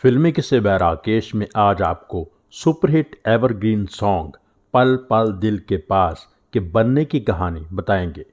फिल्मी किस्से बाय राकेश में आज आपको सुपरहिट एवरग्रीन सॉन्ग पल पल दिल के पास के बनने की कहानी बताएंगे।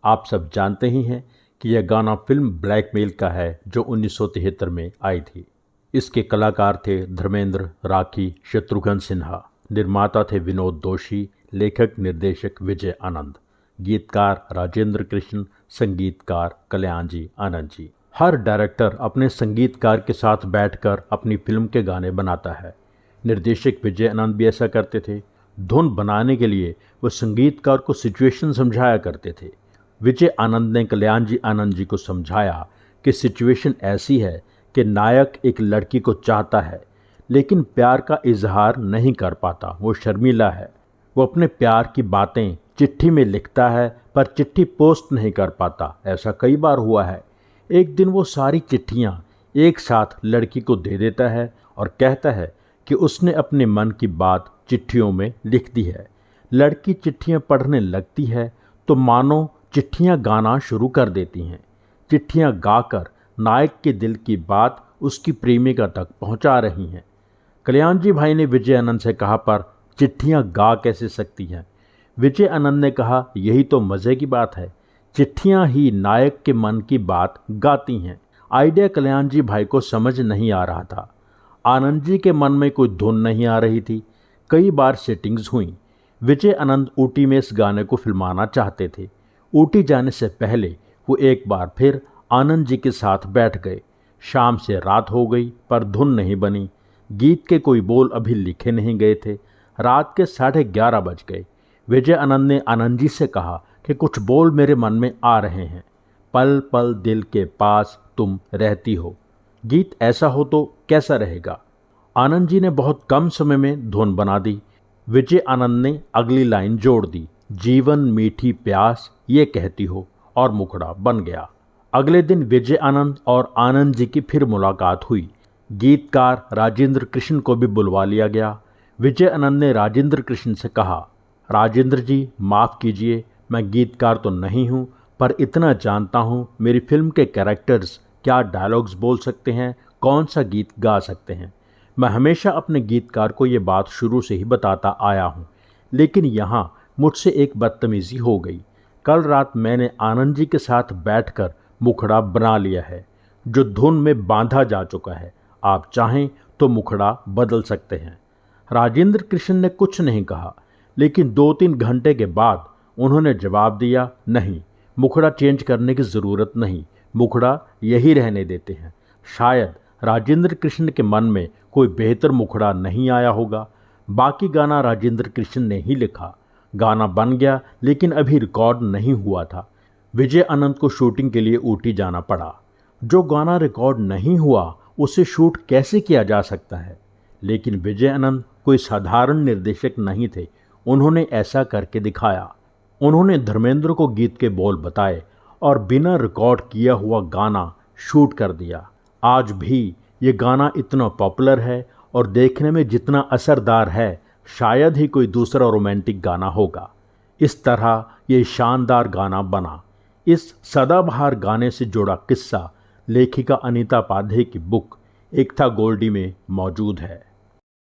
आप सब जानते ही हैं कि यह गाना फिल्म ब्लैकमेल का है जो 1973 में आई थी। इसके कलाकार थे धर्मेंद्र, राखी, शत्रुघ्न सिन्हा। निर्माता थे विनोद दोषी, लेखक निर्देशक विजय आनंद, गीतकार राजेंद्र कृष्ण, संगीतकार कल्याण जी आनंद जी। हर डायरेक्टर अपने संगीतकार के साथ बैठकर अपनी फिल्म के गाने बनाता है। निर्देशक विजय आनंद भी ऐसा करते थे। धुन बनाने के लिए वो संगीतकार को सिचुएशन समझाया करते थे। विजय आनंद ने कल्याण जी आनंद जी को समझाया कि सिचुएशन ऐसी है कि नायक एक लड़की को चाहता है लेकिन प्यार का इजहार नहीं कर पाता, वो शर्मीला है। वो अपने प्यार की बातें चिट्ठी में लिखता है पर चिट्ठी पोस्ट नहीं कर पाता। ऐसा कई बार हुआ है। एक दिन वो सारी चिट्ठियाँ एक साथ लड़की को दे देता है और कहता है कि उसने अपने मन की बात चिट्ठियों में लिख दी है। लड़की चिट्ठियाँ पढ़ने लगती है तो मानो चिट्ठियाँ गाना शुरू कर देती हैं। चिट्ठियाँ गाकर नायक के दिल की बात उसकी प्रेमिका तक पहुँचा रही हैं। कल्याण जी भाई ने विजय आनंद से कहा, पर चिट्ठियाँ गा कैसे सकती हैं? विजय आनंद ने कहा, यही तो मज़े की बात है, चिट्ठियां ही नायक के मन की बात गाती हैं। आइडिया कल्याण जी भाई को समझ नहीं आ रहा था। आनंद जी के मन में कोई धुन नहीं आ रही थी। कई बार सेटिंग्स हुई। विजय आनंद ऊटी में इस गाने को फिल्माना चाहते थे। ऊटी जाने से पहले वो एक बार फिर आनंद जी के साथ बैठ गए। शाम से रात हो गई पर धुन नहीं बनी। गीत के कोई बोल अभी लिखे नहीं गए थे। रात के 11:30 बज गए। विजय आनंद ने आनंद जी से कहा कि कुछ बोल मेरे मन में आ रहे हैं। पल पल दिल के पास तुम रहती हो। गीत ऐसा हो तो कैसा रहेगा? आनंद जी ने बहुत कम समय में धुन बना दी। विजय आनंद ने अगली लाइन जोड़ दी, जीवन मीठी प्यास ये कहती हो, और मुखड़ा बन गया। अगले दिन विजय आनंद और आनंद जी की फिर मुलाकात हुई। गीतकार राजेंद्र कृष्ण को भी बुलवा लिया गया। विजय आनंद ने राजेंद्र कृष्ण से कहा, राजेंद्र जी माफ़ कीजिए, मैं गीतकार तो नहीं हूँ पर इतना जानता हूँ मेरी फिल्म के कैरेक्टर्स क्या डायलॉग्स बोल सकते हैं, कौन सा गीत गा सकते हैं। मैं हमेशा अपने गीतकार को ये बात शुरू से ही बताता आया हूँ, लेकिन यहाँ मुझसे एक बदतमीज़ी हो गई। कल रात मैंने आनंद जी के साथ बैठकर मुखड़ा बना लिया है जो धुन में बांधा जा चुका है। आप चाहें तो मुखड़ा बदल सकते हैं। राजेंद्र कृष्ण ने कुछ नहीं कहा, लेकिन 2-3 घंटे के बाद उन्होंने जवाब दिया, नहीं, मुखड़ा चेंज करने की ज़रूरत नहीं, मुखड़ा यही रहने देते हैं। शायद राजेंद्र कृष्ण के मन में कोई बेहतर मुखड़ा नहीं आया होगा। बाकी गाना राजेंद्र कृष्ण ने ही लिखा। गाना बन गया लेकिन अभी रिकॉर्ड नहीं हुआ था। विजय आनंद को शूटिंग के लिए ऊटी जाना पड़ा। जो गाना रिकॉर्ड नहीं हुआ उसे शूट कैसे किया जा सकता है? लेकिन विजय आनंद कोई साधारण निर्देशक नहीं थे। उन्होंने ऐसा करके दिखाया। उन्होंने धर्मेंद्र को गीत के बोल बताए और बिना रिकॉर्ड किया हुआ गाना शूट कर दिया। आज भी ये गाना इतना पॉपुलर है और देखने में जितना असरदार है शायद ही कोई दूसरा रोमांटिक गाना होगा। इस तरह ये शानदार गाना बना। इस सदाबहार गाने से जुड़ा किस्सा लेखिका अनीता पाधे की बुक एक था गोल्डी में मौजूद है।